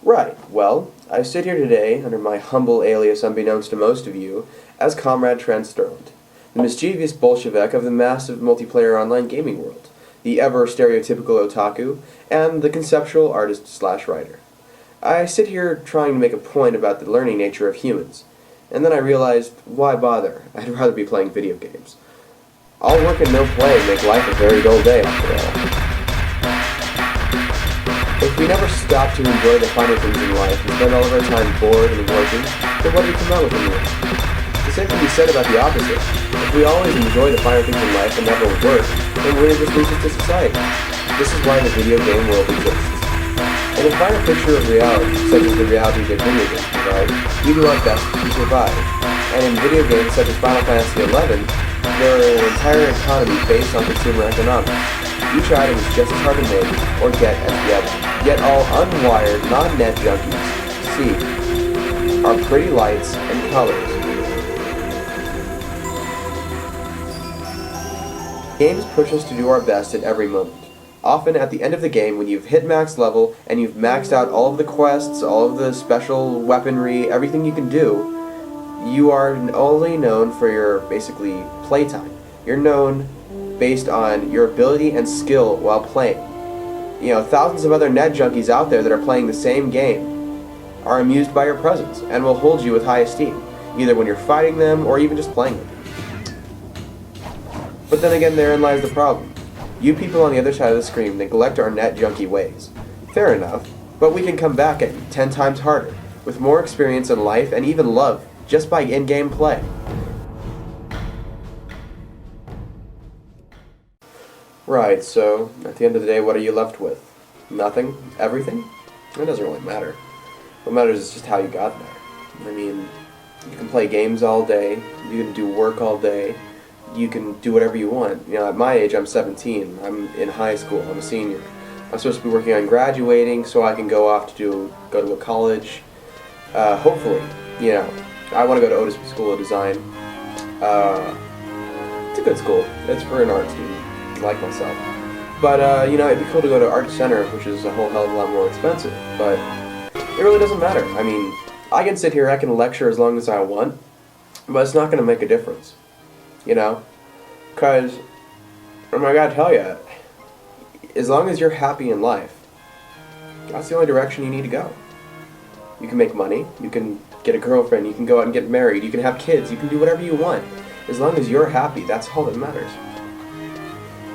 Right, well, I sit here today under my humble alias unbeknownst to most of you as Comrade Trent Sterland, the mischievous Bolshevik of the massive multiplayer online gaming world, the ever stereotypical otaku, and the conceptual artist/writer. I sit here trying to make a point about the learning nature of humans, and then I realized, why bother? I'd rather be playing video games. All work and no play make life a very dull day, after all. If we never stop to enjoy the finer things in life and spend all of our time bored and working, then what do we come out with in the end? The same can be said about the opposite. If we always enjoy the finer things in life and never work, then we're just losers to society. This is why the video game world exists. In a finer picture of reality, such as the reality that video games provide, we do our best to survive. And in video games such as Final Fantasy XI, there are an entire economy based on consumer economics. Each item is just as hard to make or get as the other. Yet all unwired, non-net junkies see are pretty lights and colors. Games push us to do our best at every moment. Often at the end of the game, when you've hit max level and you've maxed out all of the quests, all of the special weaponry, everything you can do, you are only known for your, basically, playtime. You're known based on your ability and skill while playing. You know, thousands of other net junkies out there that are playing the same game are amused by your presence and will hold you with high esteem, either when you're fighting them or even just playing them. But then again, therein lies the problem. You people on the other side of the screen neglect our net junkie ways. Fair enough, but we can come back at you 10 times harder, with more experience in life and even love, just by in-game play. Right, so at the end of the day, what are you left with? Nothing? Everything? It doesn't really matter. What matters is just how you got there. I mean, you can play games all day, you can do work all day, you can do whatever you want. You know, at my age, I'm 17, I'm in high school, I'm a senior. I'm supposed to be working on graduating so I can go off to go to a college. Hopefully, you know, I want to go to Otis School of Design. It's a good school. It's for an art student, like myself. But, you know, it'd be cool to go to Art Center, which is a whole hell of a lot more expensive. But it really doesn't matter. I mean, I can sit here, I can lecture as long as I want, but it's not going to make a difference. You know? Because, I gotta tell you, as long as you're happy in life, that's the only direction you need to go. You can make money, you can get a girlfriend, you can go out and get married, you can have kids, you can do whatever you want. As long as you're happy, that's all that matters.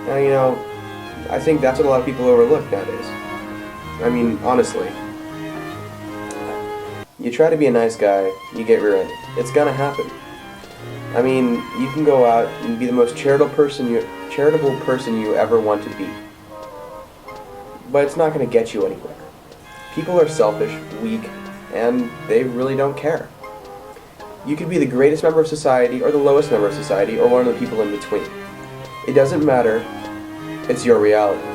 Now, you know, I think that's what a lot of people overlook nowadays. I mean, honestly. You try to be a nice guy, you get rear-ended. It's gonna happen. I mean, you can go out and be the most charitable person you ever want to be. But it's not gonna get you anywhere. People are selfish, weak, and they really don't care. You could be the greatest member of society, or the lowest member of society, or one of the people in between. It doesn't matter. It's your reality.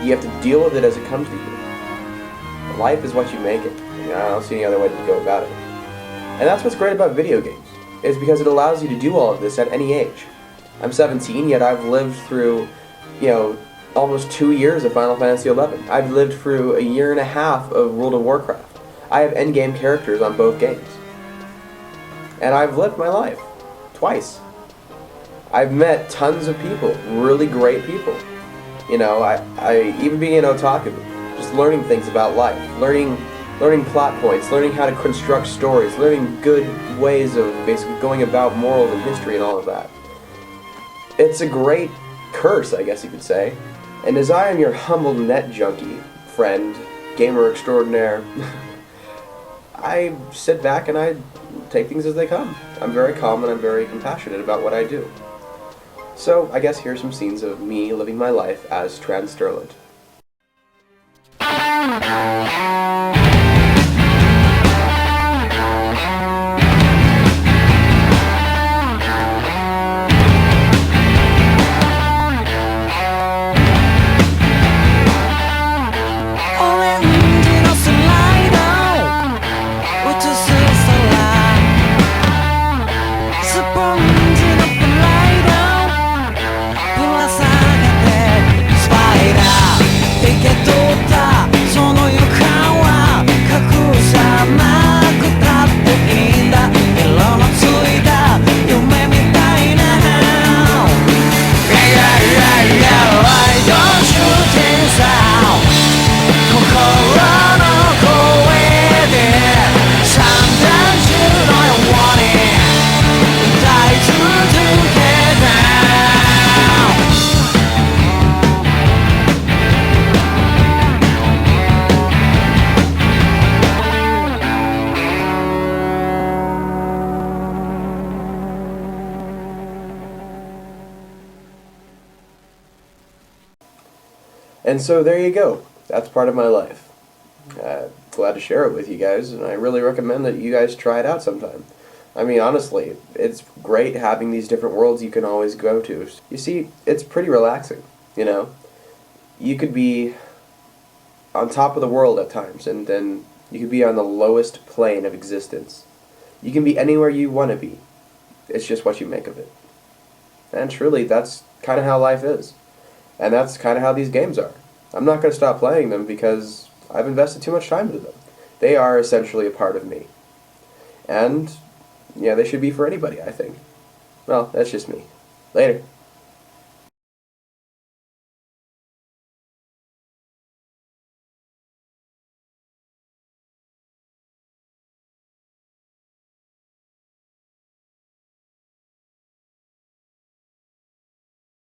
You have to deal with it as it comes to you. Life is what you make it. I mean, I don't see any other way to go about it. And that's what's great about video games, is because it allows you to do all of this at any age. I'm 17, yet I've lived through, you know, almost 2 years of Final Fantasy XI. I've lived through a year and a half of World of Warcraft. I have endgame characters on both games. And I've lived my life. Twice. I've met tons of people, really great people. You know, I even being an otaku, just learning things about life, learning plot points, learning how to construct stories, learning good ways of basically going about morals and history and all of that. It's a great curse, I guess you could say. And as I am your humble net junkie, friend, gamer extraordinaire, I sit back and I take things as they come. I'm very calm and I'm very compassionate about what I do. So, I guess here's some scenes of me living my life as Trent Sterland. And so there you go. That's part of my life. Glad to share it with you guys, and I really recommend that you guys try it out sometime. I mean, honestly, it's great having these different worlds you can always go to. You see, it's pretty relaxing, you know? You could be on top of the world at times, and then you could be on the lowest plane of existence. You can be anywhere you want to be. It's just what you make of it. And truly, that's kind of how life is. And that's kind of how these games are. I'm not going to stop playing them because I've invested too much time into them. They are essentially a part of me. And, yeah, they should be for anybody, I think. Well, that's just me. Later.